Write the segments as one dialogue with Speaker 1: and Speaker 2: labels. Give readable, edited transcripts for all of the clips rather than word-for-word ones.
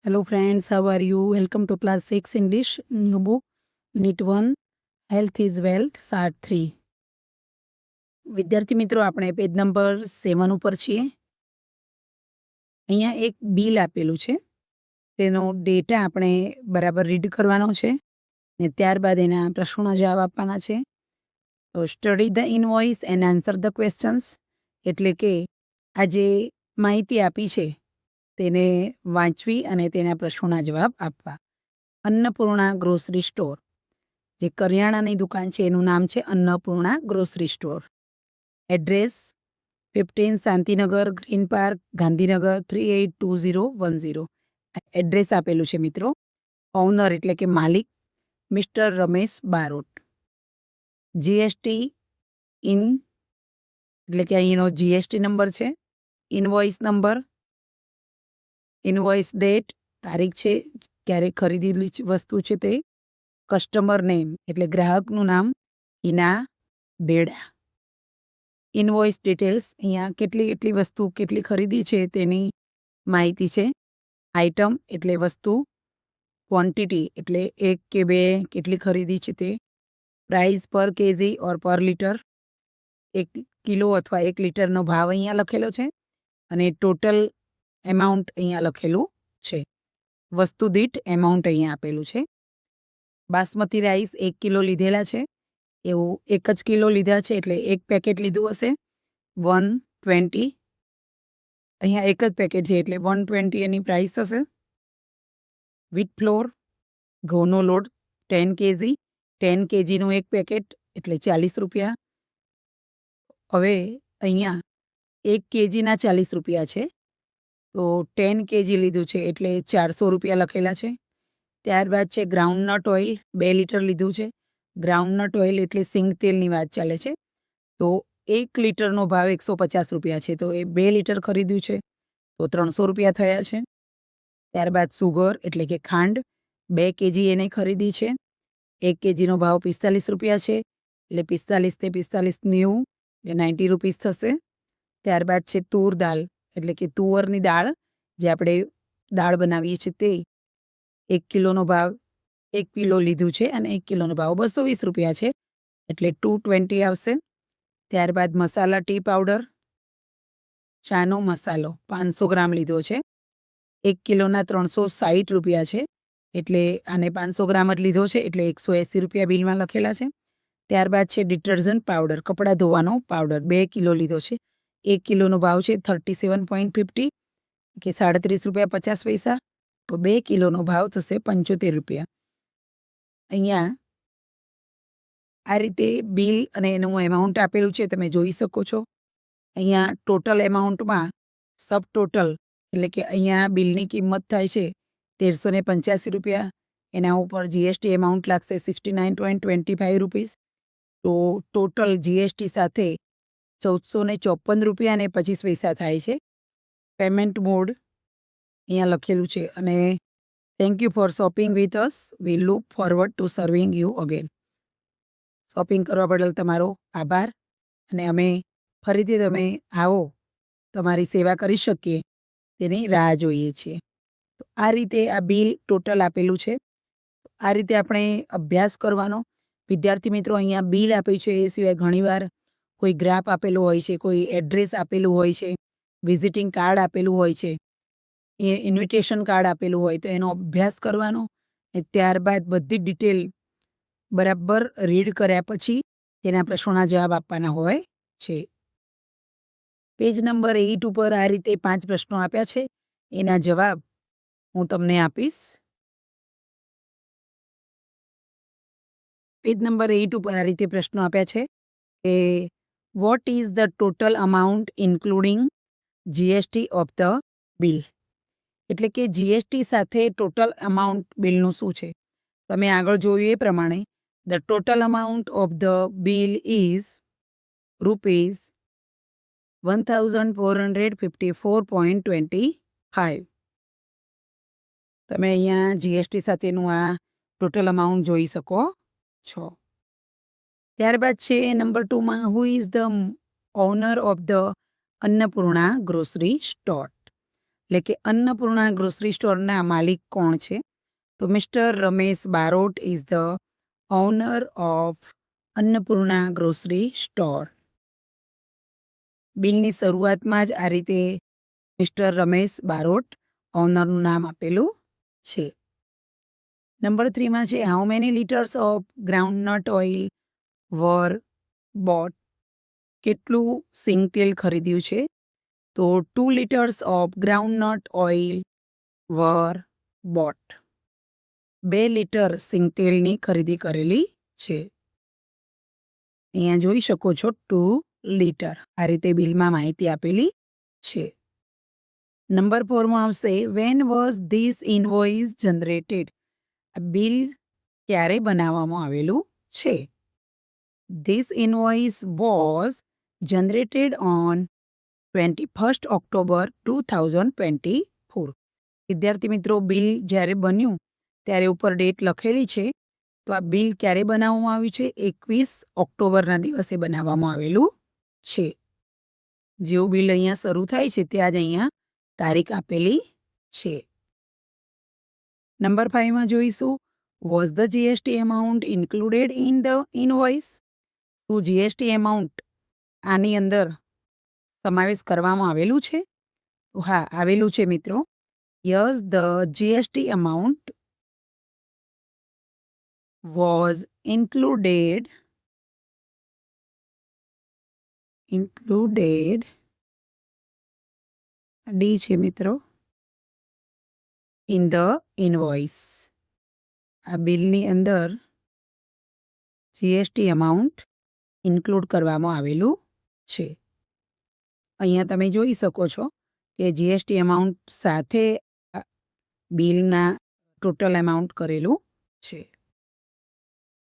Speaker 1: Hello friends, how are you? Welcome to class 6 English new book Unit 1 Health is Wealth Part 3. વિદ્યાર્થી મિત્રો આપણે page number 7 ઉપર છીએ. અહીંયા એક બિલ આપેલું છે, તેનો ડેટા આપણે બરાબર રીડ કરવાનો છે ને ત્યારબાદ એના પ્રશ્નોના જવાબ આપવાના છે. તો study the invoice and answer the questions, એટલે કે આ જે માહિતી આપી છે તેને વાંચવી અને તેના પ્રશ્નોના જવાબ આપવા. અન્નપૂર્ણા ગ્રોસરી સ્ટોર, જે કરિયાણાની દુકાન છે એનું નામ છે Annapurna grocery store. Address 15 Shantinagar, green park, Gandhinagar 382010. Address આપેલું છે મિત્રો. ઓનર એટલે કે માલિક mister Ramesh Barot. GST in એટલે કે અહીંનો જીએસટી નંબર છે. ઇનવોઇસ નંબર, ઇનવોઇસ ડેટ, તારીખ છે ક્યારે ખરીદેલી વસ્તુ છે તે, કસ્ટમર નેમ એટલે ગ્રાહકનું નામ હિના બેડા. ઇનવોઇસ ડિટેલ્સ, અહીંયા કેટલી વસ્તુ કેટલી ખરીદી છે તેની માહિતી છે. આઇટમ એટલે વસ્તુ, ક્વોન્ટિટી એટલે 1 કે 2 કેટલી ખરીદી છે તે, પ્રાઇસ પર કેજી ઓર પર લીટર, 1 કિલો અથવા 1 લીટરનો ભાવ અહીંયા લખેલો છે અને ટોટલ એમાઉન્ટ અહીંયા લખેલું છે. વસ્તુ દીઠ એમાઉન્ટ અહીંયા આપેલું છે. બાસમતી રાઈસ 1 કિલો લીધેલા છે, એવું 1 જ કિલો લીધા છે એટલે 1 પેકેટ લીધું હશે 120. અહીંયા 1 જ પેકેટ છે એટલે 120 એની પ્રાઇસ હશે. વ્હીટ ફ્લોર ઘઉંનો લોટ 10 કેજી, 10 કેજીનું 1 પેકેટ એટલે 40 રૂપિયા. હવે અહીંયા 1 કેજીના 40 રૂપિયા છે, તો 10 કેજી લીધું છે એટલે 400 રૂપિયા લખેલા છે. ત્યારબાદ છે ગ્રાઉન્ડનટ ઓઇલ 2 લીટર લીધું છે. ગ્રાઉન્ડનટ ઓઇલ એટલે સિંગ તેલની વાત ચાલે છે. તો 1 લીટરનો ભાવ 150 રૂપિયા છે, તો એ 2 લીટર ખરીદ્યું છે તો 300 રૂપિયા થયા છે. ત્યારબાદ સુગર એટલે કે ખાંડ 2 કેજી એને ખરીદી છે. 1 કેજીનો ભાવ 45 રૂપિયા છે એટલે 45 તે 45 90 એટલે 90 રૂપીસ થશે. ત્યારબાદ છે તૂર દાળ એટલે કે તુવરની દાળ, જે આપણે દાળ બનાવીએ છીએ તે, 1 કિલોનો ભાવ 1 કિલો લીધું છે અને 1 કિલોનો ભાવ 220 રૂપિયા છે એટલે 220 આવશે. ત્યારબાદ મસાલા ટી પાવડર, ચાનો મસાલો 500 ગ્રામ લીધો છે, 1 કિલોના 360 રૂપિયા છે એટલે આને 500 ગ્રામ જ લીધો છે એટલે 180 રૂપિયા બિલમાં લખેલા છે. ત્યારબાદ છે ડિટર્જન્ટ પાવડર, કપડાં ધોવાનો પાવડર 2 કિલો લીધો છે, 1 કિલોનો ભાવ છે 37.50 કે 37 રૂપિયા 50 પૈસા, તો 2 કિલોનો ભાવ થશે 75 રૂપિયા. અહીંયા આ રીતે બિલ અને એનું એમાઉન્ટ આપેલું છે, તમે જોઈ શકો છો. અહીંયા ટોટલ એમાઉન્ટમાં સબ ટોટલ એટલે કે અહીંયા બિલની કિંમત થાય છે 1385 રૂપિયા. એના ઉપર જીએસટી એમાઉન્ટ લાગશે 69.25 રૂપીસ. તો ટોટલ જીએસટી સાથે 1454 રૂપિયા અને 25 પૈસા થાય છે. પેમેન્ટ મોડ અહીંયા લખેલું છે અને thank you for shopping with us, we look forward to serving you again. Shopping કરવા બદલ તમારો આભાર અને અમે ફરીથી તમે આવો તમારી સેવા કરી શકીએ તેની રાહ જોઈએ છીએ. તો આ રીતે આ બિલ ટોટલ આપેલું છે. આ રીતે આપણે અભ્યાસ કરવાનો. વિદ્યાર્થી મિત્રો, અહીંયા બિલ આપ્યું છે એ સિવાય ઘણીવાર કોઈ ગ્રાફ આપેલો હોય છે, કોઈ એડ્રેસ આપેલું હોય છે, વિઝિટિંગ કાર્ડ આપેલું હોય છે, એ ઇન્વિટેશન કાર્ડ આપેલું હોય, તો એનો અભ્યાસ કરવાનો અને ત્યારબાદ બધી ડિટેલ બરાબર રીડ કર્યા પછી તેના પ્રશ્નોના જવાબ આપવાના હોય છે. પેજ નંબર 8 ઉપર આ રીતે 5 પ્રશ્નો આપ્યા છે, એના જવાબ હું તમને આપીશ. પેજ નંબર 8 ઉપર આ રીતે પ્રશ્નો આપ્યા છે કે what is the total amount including GST of the bill, એટલે કે જીએસટી સાથે ટોટલ અમાઉન્ટ બિલનું શું છે. તમે આગળ જોયું એ પ્રમાણે the total amount of the bill is rupees 1454.25. તમે અહીંયા જીએસટી સાથેનું આ ટોટલ અમાઉન્ટ જોઈ શકો છો. ત્યારબાદ છે નંબર 2માં who is the owner of the Annapurna grocery store. એટલે કે અન્નપૂર્ણા ગ્રોસરી સ્ટોરના માલિક કોણ છે? તો mister Ramesh Barot is the owner of Annapurna grocery store. બિલની શરૂઆતમાં જ આ રીતે મિસ્ટર રમેશ બારોટ ઓનરનું નામ આપેલું છે. નંબર 3માં છે how many litres of groundnut oil were bought. કેટલું સિંગ તેલ ખરીદ્યું છે? તો 2 liters of groundnut oil were bought. 2 litre સિંગ તેલની ખરીદી કરેલી છે. અહીંયા જોઈ શકો છો 2 લીટર. આ રીતે બિલમાં માહિતી આપેલી છે. નંબર 4માં આવશે when was this invoice generated. આ બિલ ક્યારે બનાવવામાં આવેલું છે? This invoice was generated on 21st October 2024. વિદ્યાર્થી મિત્રો, બિલ જ્યારે બન્યું ત્યારે ઉપર ડેટ લખેલી છે. તો આ બિલ ક્યારે બનાવવામાં આવ્યું છે? 21 ઓક્ટોબરના દિવસે બનાવવામાં આવેલું છે. જેવું બિલ અહીંયા શરૂ થાય છે ત્યાં જ અહીંયા તારીખ આપેલી છે. નંબર 5માં જોઈશું was the GST amount included in the invoice. શું જીએસટી અમાઉન્ટ આની અંદર સમાવેશ કરવામાં આવેલું છે? તો હા, આવેલું છે મિત્રો. Yes, the GST amount was included D છે મિત્રો ઇન ધ ઇનવોઇસ. આ બિલની અંદર જીએસટી અમાઉન્ટ ઇન્ક્લુડ કરવામાં આવેલું છે. અહીંયા તમે જોઈ શકો છો કે જીએસટી અમાઉન્ટ સાથે બિલના ટોટલ અમાઉન્ટ કરેલું છે.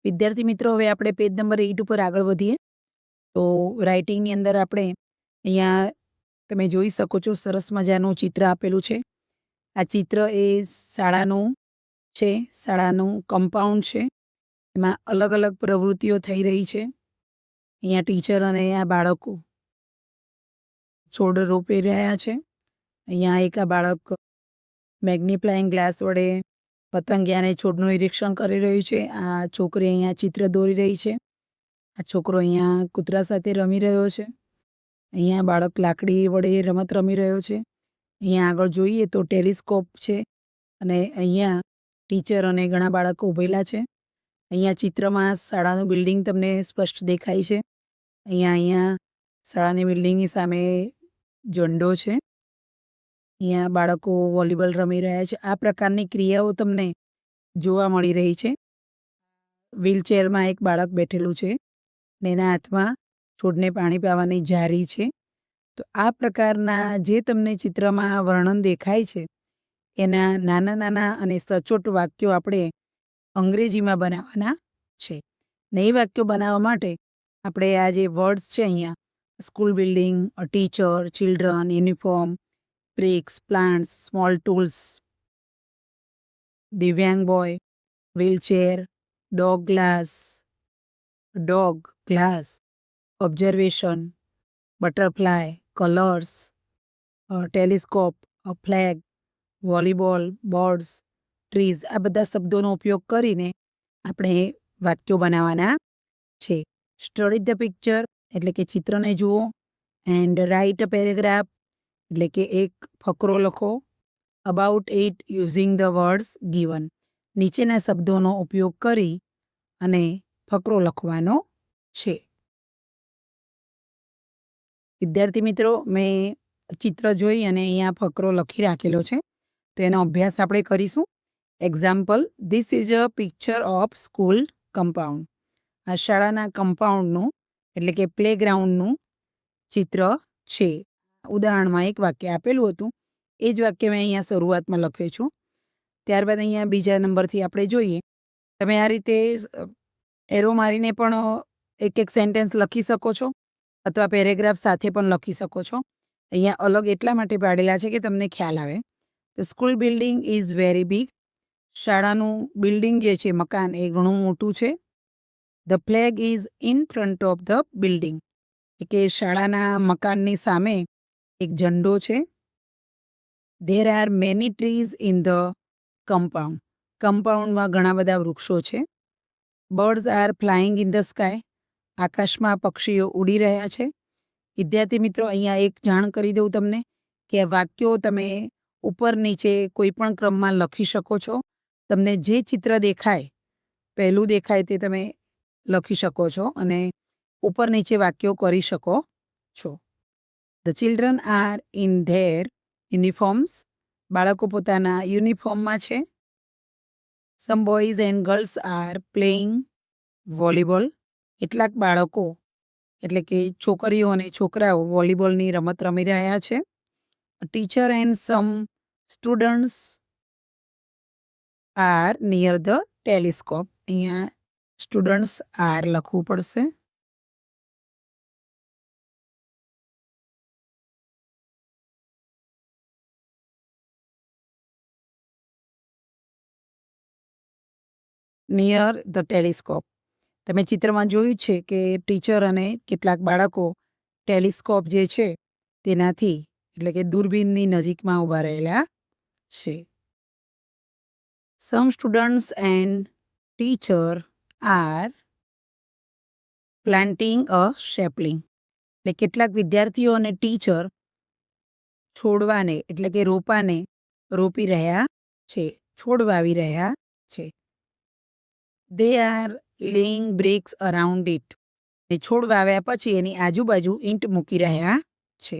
Speaker 1: વિદ્યાર્થી મિત્રો, હવે આપણે પેજ નંબર 8 ઉપર આગળ વધીએ. તો રાઇટિંગની અંદર આપણે અહીંયા તમે જોઈ શકો છો સરસ મજાનું ચિત્ર આપેલું છે. આ ચિત્ર એ શાળાનું છે. શાળાનું કમ્પાઉન્ડ છે. એમાં અલગ અલગ પ્રવૃત્તિઓ થઈ રહી છે. અહીંયા ટીચર અને આ બાળકો છોડ રોપી રહ્યા છે. અહીંયા એક આ બાળક મેગ્નિફ્લાઇંગ ગ્લાસ વડે પતંગિયાને છોડનું નિરીક્ષણ કરી રહ્યું છે. આ છોકરી અહીંયા ચિત્ર દોરી રહી છે. આ છોકરો અહીંયા કૂતરા સાથે રમી રહ્યો છે. અહીંયા બાળક લાકડી વડે રમત રમી રહ્યો છે. અહીંયા આગળ જોઈએ તો ટેલિસ્કોપ છે અને અહીંયા ટીચર અને ઘણા બાળકો ઊભેલા છે. અહીંયા ચિત્રમાં શાળાનું બિલ્ડિંગ તમને સ્પષ્ટ દેખાય છે. અહીંયા શાળાની બિલ્ડિંગની સામે ઝંડો છે. અહીંયા બાળકો વોલીબોલ રમી રહ્યા છે. આ પ્રકારની ક્રિયાઓ તમને જોવા મળી રહી છે. વ્હીલચેરમાં એક બાળક બેઠેલું છે ને એના હાથમાં છોડને પાણી પાવાની જારી છે. તો આ પ્રકારના જે તમને ચિત્રમાં વર્ણન દેખાય છે એના નાના નાના અને સચોટ વાક્યો આપણે અંગ્રેજીમાં બનાવવાના છે. ને એ વાક્યો બનાવવા માટે આપણે આ જે વર્ડ્સ છે અહીંયા school building, a teacher, children, uniform, bricks, plants, small tools, દિવ્યાંગ boy, wheelchair, dog glass, observation, butterfly, colors, telescope, a flag, volleyball, birds, trees આ બધા શબ્દોનો ઉપયોગ કરીને આપણે વાક્યો બનાવવાના છે. સ્ટડી ધ પિક્ચર એટલે કે ચિત્રને જુઓ એન્ડ રાઇટ અ પેરેગ્રાફ એટલે કે એક ફકરો લખો about it using the words given. નીચેના શબ્દોનો ઉપયોગ કરી અને ફકરો લખવાનો છે. વિદ્યાર્થી મિત્રો, મેં ચિત્ર જોઈ અને અહીંયા ફકરો લખી રાખેલો છે તો એનો અભ્યાસ આપણે કરીશું. Example, this is a picture of school compound. આ શાળાના કમ્પાઉન્ડનું એટલે કે પ્લેગ્રાઉન્ડનું ચિત્ર છે. ઉદાહરણમાં એક વાક્ય આપેલું હતું એ જ વાક્ય મેં અહીંયા શરૂઆતમાં લખ્યું છું. ત્યારબાદ અહીંયા બીજા નંબરથી આપણે જોઈએ. તમે આ રીતે એરો મારીને પણ એક એક સેન્ટેન્સ લખી શકો છો અથવા પેરેગ્રાફ સાથે પણ લખી શકો છો. અહીંયા અલગ એટલા માટે પાડેલા છે કે તમને ખ્યાલ આવે. The school building is very big. શાળાનું બિલ્ડિંગ જે છે મકાન એ ઘણું મોટું છે. The flag is in front of the building કે શાળાના મકાનની સામે એક ઝંડો છે. There are many trees in the compound. કમ્પાઉન્ડમાં ઘણા બધા વૃક્ષો છે. Birds are flying in the sky. આકાશમાં પક્ષીઓ ઉડી રહ્યા છે. વિદ્યાર્થી મિત્રો, અહીંયા એક જાણ કરી દઉં તમને કે વાક્યો તમે ઉપર નીચે કોઈ પણ ક્રમમાં લખી શકો છો. તમને જે ચિત્ર દેખાય, પહેલું દેખાય તે તમે લખી શકો છો અને ઉપર નીચે વાક્યો કરી શકો છો. The children are in their uniforms. બાળકો પોતાના યુનિફોર્મમાં છે. Some boys and girls are playing volleyball. કેટલાક બાળકો એટલે કે છોકરીઓ અને છોકરાઓ વોલીબોલની રમત રમી રહ્યા છે. Teacher and sum students are near the telescope. અહીંયા સ્ટુડન્ટ્સ આર લખવું પડશે. Near the telescope. તમે ચિત્રમાં જોયું છે કે ટીચર અને કેટલાક બાળકો ટેલિસ્કોપ જે છે તેનાથી એટલે કે દૂરબીનની નજીકમાં ઊભા રહેલા છે. Some students and teacher are planting a sapling. એટલે કેટલાક વિદ્યાર્થીઓ અને ટીચર છોડવાને એટલે કે રોપાને રોપી રહ્યા છે, છોડ વાવી રહ્યા છે. They are laying bricks around it. છોડ વાવ્યા પછી એની આજુબાજુ ઈંટ મૂકી રહ્યા છે.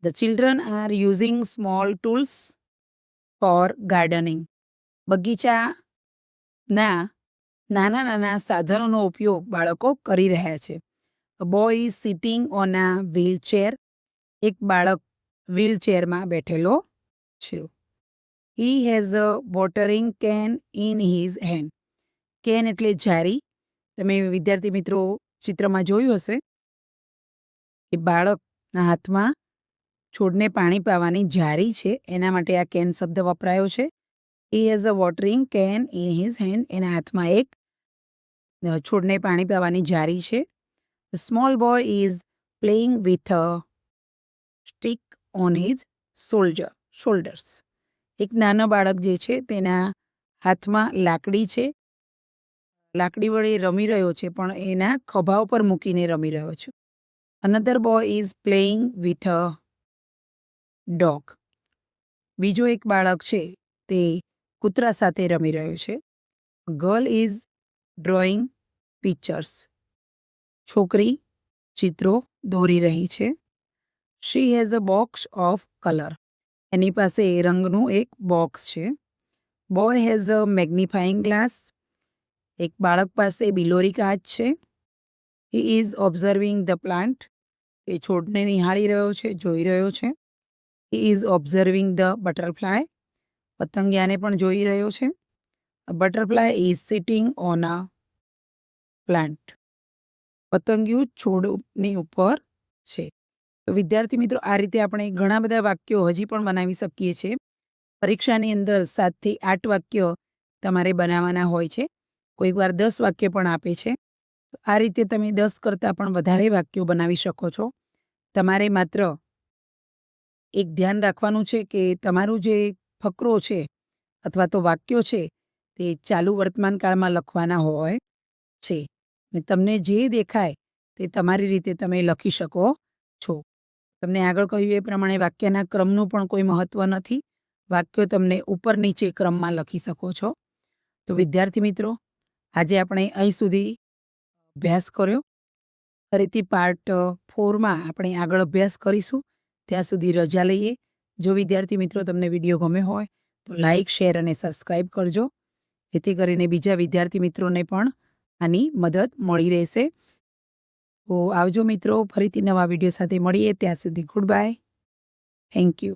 Speaker 1: The children are using small tools for gardening. બગીચાના નાના નાના સાધનોનો ઉપયોગ બાળકો કરી રહ્યા છે. A boy is sitting on a wheelchair. એક બાળક વ્હીલચેરમાં બેઠેલો છે. He has a watering can in his hand. Can એટલે જારી. તમે વિદ્યાર્થી મિત્રો ચિત્રમાં જોયું હશે કે બાળકના હાથમાં છોડને પાણી પાવાની જારી છે, એના માટે આ કેન શબ્દ વપરાયો છે. He has a watering can in his hand. એના હાથમાં એક છોડને પાણી પાવાની જારી છે. Small boy is playing with a stick on his shoulders. એક નાનો બાળક જે છે તેના હાથમાં લાકડી છે, લાકડી વડે રમી રહ્યો છે પણ એના ખભા ઉપર મૂકીને રમી રહ્યો છે. Another boy is playing with a dog. બીજો એક બાળક છે તે કૂતરા સાથે રમી રહ્યો છે. Girl is drawing pictures. છોકરી ચિત્રો દોરી રહી છે. She has a box of colour. એની પાસે રંગનું એક બોક્સ છે. Boy has a magnifying glass. એક બાળક પાસે બિલોરી કાચ છે. He is observing the plant. એ છોડને નિહાળી રહ્યો છે, જોઈ રહ્યો છે. He is observing the butterfly. પતંગિયાને પણ જોઈ રહ્યો છે. Butterfly is sitting on a plant. પતંગિયું છોડની ઉપર છે. તો વિદ્યાર્થી મિત્રો, આ રીતે આપણે ઘણા બધા વાક્યો હજી પણ બનાવી શકીએ છીએ. પરીક્ષાની અંદર 7 થી 8 વાક્યો તમારે બનાવવાના હોય છે. કોઈક વાર 10 વાક્ય પણ આપે છે. આ રીતે તમે 10 કરતાં પણ વધારે વાક્યો બનાવી શકો છો. તમારે માત્ર એક ધ્યાન રાખવાનું છે કે તમારું જે ફકરો છે અથવા તો વાક્યો છે તે ચાલુ વર્તમાન કાળમાં લખવાના હોય છે. તમને જે દેખાય તે તમારી રીતે તમે લખી શકો છો. તમને આગળ કહ્યું એ પ્રમાણે વાક્યના ક્રમનું પણ કોઈ મહત્ત્વ નથી. વાક્યો તમને ઉપર નીચે ક્રમમાં લખી શકો છો. તો વિદ્યાર્થી મિત્રો, આજે આપણે અહીં સુધી અભ્યાસ કર્યો. ફરીથી પાર્ટ 4માં આપણે આગળ અભ્યાસ કરીશું. ત્યાં સુધી રજા લઈએ. જો વિદ્યાર્થી મિત્રો તમને વિડીયો ગમે હોય તો લાઇક, શેર અને સબસ્ક્રાઈબ કરજો, જેથી કરીને બીજા વિદ્યાર્થી મિત્રોને પણ આની મદદ મળી રહેશે. તો આવજો મિત્રો, ફરીથી નવા વિડીયો સાથે મળીએ. ત્યાં સુધી ગુડ બાય. Thank you.